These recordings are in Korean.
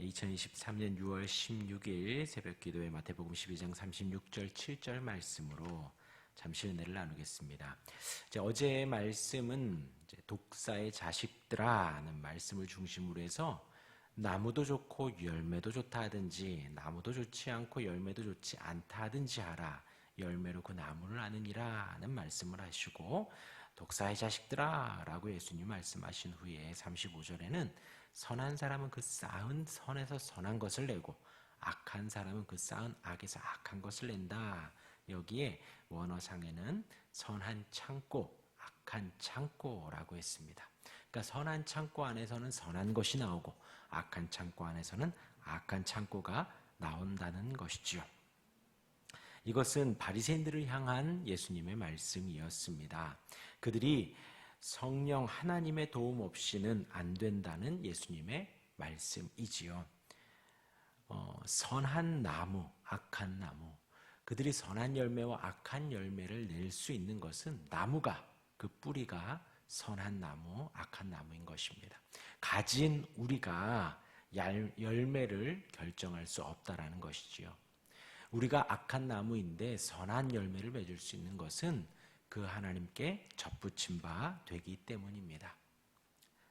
2023년 6월 16일 새벽기도회 마태복음 12장 36절 7절 말씀으로 잠시 은혜를 나누겠습니다. 어제의 말씀은 독사의 자식들아는 말씀을 중심으로 해서 나무도 좋고 열매도 좋다 하든지 나무도 좋지 않고 열매도 좋지 않다 하든지 하라, 열매로 그 나무를 아느니라 는 말씀을 하시고, 독사의 자식들아 라고 예수님 말씀하신 후에 35절에는 선한 사람은 그 쌓은 선에서 선한 것을 내고 악한 사람은 그 쌓은 악에서 악한 것을 낸다. 여기에 원어상에는 선한 창고, 악한 창고라고 했습니다. 그러니까 선한 창고 안에서는 선한 것이 나오고 악한 창고 안에서는 악한 창고가 나온다는 것이지요. 이것은 바리새인들을 향한 예수님의 말씀이었습니다. 그들이 성령 하나님의 도움 없이는 안 된다는 예수님의 말씀이지요. 선한 나무, 악한 나무, 그들이 선한 열매와 악한 열매를 낼 수 있는 것은 나무가, 그 뿌리가 선한 나무, 악한 나무인 것입니다. 가진 우리가 열매를 결정할 수 없다라는 것이지요. 우리가 악한 나무인데 선한 열매를 맺을 수 있는 것은 그 하나님께 접붙임 바 되기 때문입니다.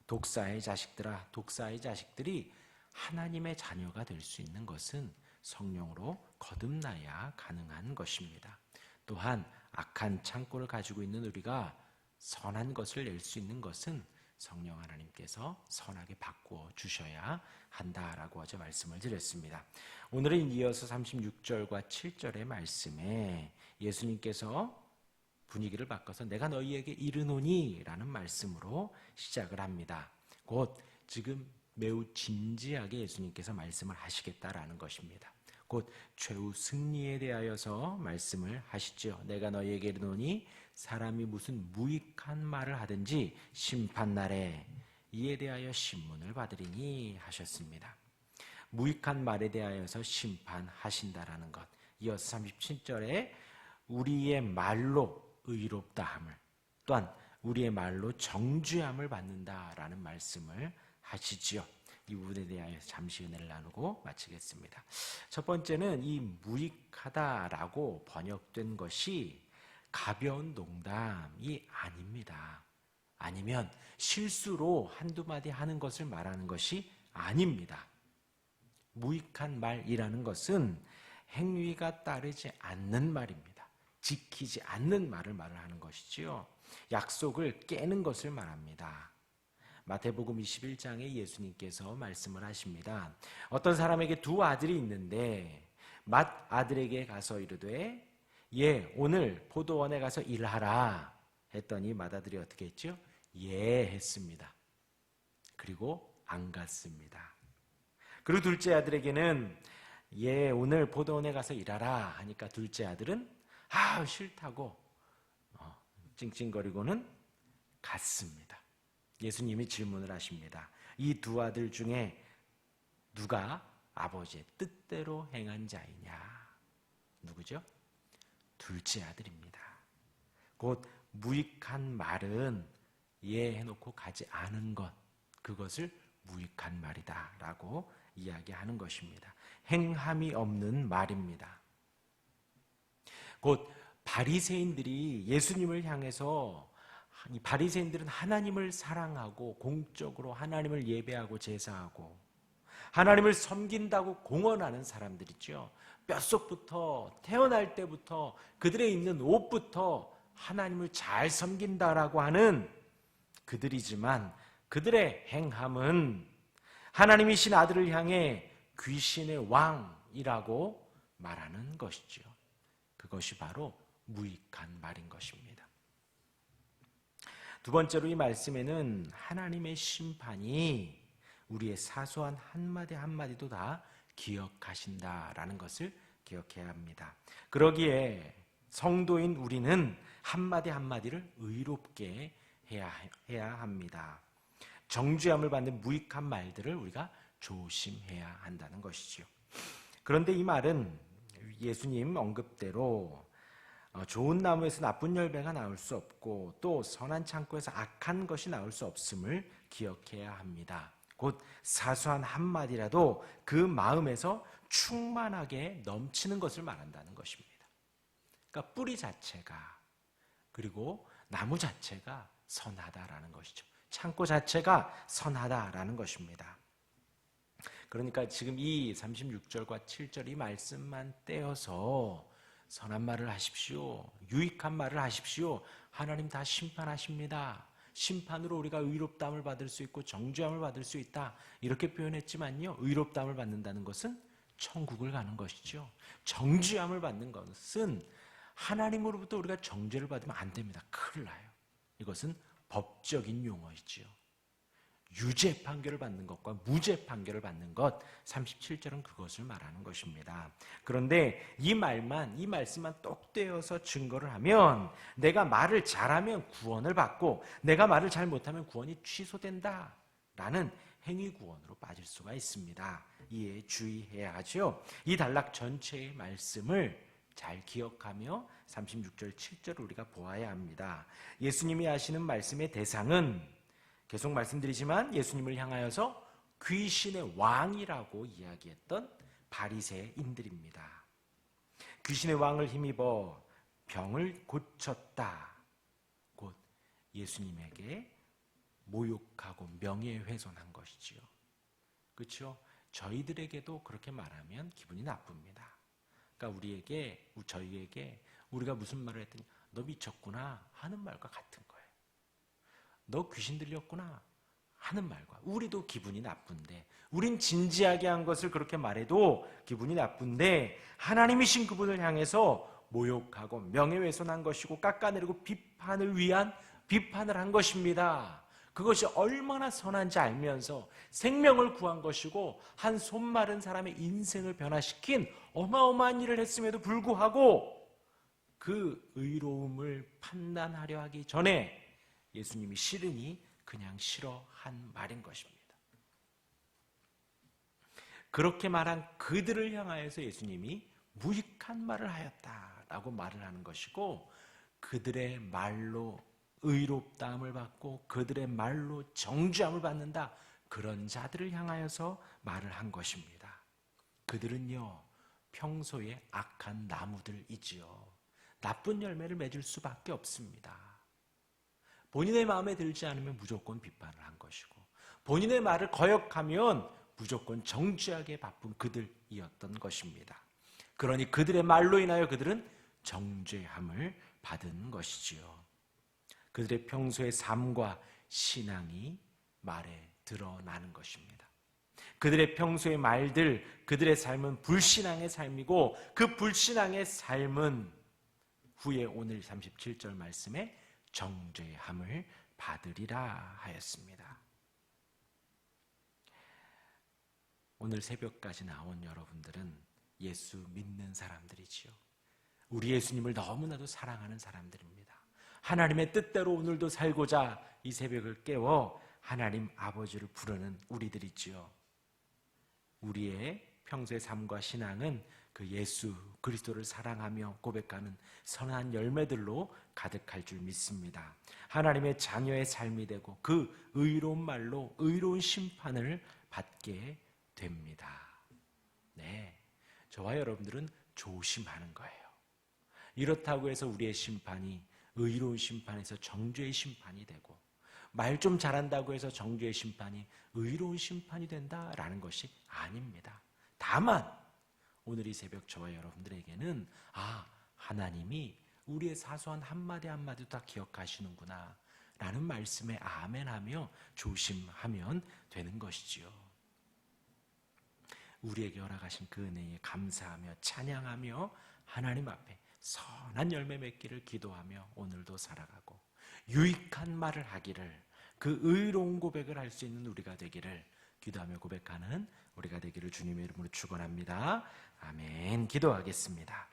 독사의 자식들아, 독사의 자식들이 하나님의 자녀가 될 수 있는 것은 성령으로 거듭나야 가능한 것입니다. 또한 악한 창고를 가지고 있는 우리가 선한 것을 낼 수 있는 것은 성령 하나님께서 선하게 바꾸어 주셔야 한다라고 어제 말씀을 드렸습니다. 오늘은 이어서 36절과 7절의 말씀에 예수님께서 분위기를 바꿔서 내가 너희에게 이르노니 라는 말씀으로 시작을 합니다. 곧 지금 매우 진지하게 예수님께서 말씀을 하시겠다라는 것입니다. 곧 최후 승리에 대하여서 말씀을 하시죠. 내가 너희에게 이르노니 사람이 무슨 무익한 말을 하든지 심판날에 이에 대하여 신문을 받으리니 하셨습니다. 무익한 말에 대하여서 심판하신다라는 것. 이어서 37절에 우리의 말로 의롭다함을, 또한 우리의 말로 정죄함을 받는다라는 말씀을 하시지요. 이 부분에 대하여 잠시 은혜를 나누고 마치겠습니다. 첫 번째는 이 무익하다라고 번역된 것이 가벼운 농담이 아닙니다. 아니면 실수로 한두 마디 하는 것을 말하는 것이 아닙니다. 무익한 말이라는 것은 행위가 따르지 않는 말입니다. 지키지 않는 말을 하는 것이지요. 약속을 깨는 것을 말합니다. 마태복음 21장에 예수님께서 말씀을 하십니다. 어떤 사람에게 두 아들이 있는데 맏아들에게 가서 이르되 오늘 포도원에 가서 일하라 했더니 맏아들이 어떻게 했죠? 했습니다. 그리고 안 갔습니다. 그리고 둘째 아들에게는 오늘 포도원에 가서 일하라 하니까 둘째 아들은 싫다고 찡찡거리고는 갔습니다. 예수님이 질문을 하십니다. 이 두 아들 중에 누가 아버지의 뜻대로 행한 자이냐? 누구죠? 둘째 아들입니다. 곧 무익한 말은 해놓고 가지 않은 것, 그것을 무익한 말이다 라고 이야기하는 것입니다. 행함이 없는 말입니다. 곧 바리새인들이 예수님을 향해서, 이 바리새인들은 하나님을 사랑하고 공적으로 하나님을 예배하고 제사하고 하나님을 섬긴다고 공언하는 사람들이죠. 뼛속부터, 태어날 때부터 그들의 입는 옷부터 하나님을 잘 섬긴다라고 하는 그들이지만 그들의 행함은 하나님이신 아들을 향해 귀신의 왕이라고 말하는 것이죠. 그것이 바로 무익한 말인 것입니다. 두 번째로 이 말씀에는 하나님의 심판이 우리의 사소한 한마디 한마디도 다 기억하신다라는 것을 기억해야 합니다. 그러기에 성도인 우리는 한마디 한마디를 의롭게 해야 합니다. 정죄함을 받는 무익한 말들을 우리가 조심해야 한다는 것이죠. 그런데 이 말은 예수님 언급대로 좋은 나무에서 나쁜 열매가 나올 수 없고 또 선한 창고에서 악한 것이 나올 수 없음을 기억해야 합니다. 곧 사소한 한마디라도 그 마음에서 충만하게 넘치는 것을 말한다는 것입니다. 그러니까 뿌리 자체가, 그리고 나무 자체가 선하다라는 것이죠. 창고 자체가 선하다라는 것입니다. 그러니까 지금 이 36절과 7절 이 말씀만 떼어서 선한 말을 하십시오, 유익한 말을 하십시오, 하나님 다 심판하십니다, 심판으로 우리가 의롭다함을 받을 수 있고 정죄함을 받을 수 있다, 이렇게 표현했지만요, 의롭다함을 받는다는 것은 천국을 가는 것이죠. 정죄함을 받는 것은 하나님으로부터 우리가 정죄를 받으면 안 됩니다. 큰일 나요. 이것은 법적인 용어이지요. 유죄 판결을 받는 것과 무죄 판결을 받는 것, 37절은 그것을 말하는 것입니다. 그런데 이 말씀만 똑 떼어서 증거를 하면, 내가 말을 잘하면 구원을 받고 내가 말을 잘 못하면 구원이 취소된다 라는 행위 구원으로 빠질 수가 있습니다. 이에 주의해야 하죠. 이 단락 전체의 말씀을 잘 기억하며 36절 7절을 우리가 보아야 합니다. 예수님이 하시는 말씀의 대상은 계속 말씀드리지만 예수님을 향하여서 귀신의 왕이라고 이야기했던 바리새인들입니다. 귀신의 왕을 힘입어 병을 고쳤다. 곧 예수님에게 모욕하고 명예훼손한 것이지요. 그렇죠? 저희들에게도 그렇게 말하면 기분이 나쁩니다. 그러니까 저희에게 우리가 무슨 말을 했더니 너 미쳤구나 하는 말과 같은 거예요. 너 귀신 들렸구나 하는 말과, 우리도 기분이 나쁜데, 우린 진지하게 한 것을 그렇게 말해도 기분이 나쁜데, 하나님이신 그분을 향해서 모욕하고 명예훼손한 것이고 깎아내리고 비판을 위한 비판을 한 것입니다. 그것이 얼마나 선한지 알면서 생명을 구한 것이고 한 손마른 사람의 인생을 변화시킨 어마어마한 일을 했음에도 불구하고 그 의로움을 판단하려 하기 전에 예수님이 싫으니 그냥 싫어한 말인 것입니다. 그렇게 말한 그들을 향하여서 예수님이 무익한 말을 하였다라고 말을 하는 것이고, 그들의 말로 의롭다함을 받고 그들의 말로 정죄함을 받는다, 그런 자들을 향하여서 말을 한 것입니다. 그들은요, 평소에 악한 나무들이지요. 나쁜 열매를 맺을 수밖에 없습니다. 본인의 마음에 들지 않으면 무조건 비판을 한 것이고, 본인의 말을 거역하면 무조건 정죄하게 바쁜 그들이었던 것입니다. 그러니 그들의 말로 인하여 그들은 정죄함을 받은 것이지요. 그들의 평소의 삶과 신앙이 말에 드러나는 것입니다. 그들의 평소의 말들, 그들의 삶은 불신앙의 삶이고, 그 불신앙의 삶은 후에 오늘 37절 말씀에 정죄함을 받으리라 하였습니다. 오늘 새벽까지 나온 여러분들은 예수 믿는 사람들이지요. 우리 예수님을 너무나도 사랑하는 사람들입니다. 하나님의 뜻대로 오늘도 살고자 이 새벽을 깨워 하나님 아버지를 부르는 우리들이지요. 우리의 평소의 삶과 신앙은 그 예수 그리스도를 사랑하며 고백하는 선한 열매들로 가득할 줄 믿습니다. 하나님의 자녀의 삶이 되고 그 의로운 말로 의로운 심판을 받게 됩니다. 네, 저와 여러분들은 조심하는 거예요. 이렇다고 해서 우리의 심판이 의로운 심판에서 정죄의 심판이 되고, 말 좀 잘한다고 해서 정죄의 심판이 의로운 심판이 된다라는 것이 아닙니다. 다만 오늘 이 새벽 저와 여러분들에게는 하나님이 우리의 사소한 한마디 한마디도 다 기억하시는구나 라는 말씀에 아멘하며 조심하면 되는 것이지요. 우리에게 허락하신 그 은혜에 감사하며 찬양하며 하나님 앞에 선한 열매 맺기를 기도하며 오늘도 살아가고, 유익한 말을 하기를, 그 의로운 고백을 할 수 있는 우리가 되기를 기도하며 고백하는 우리가 되기를 주님의 이름으로 축원합니다. 아멘. 기도하겠습니다.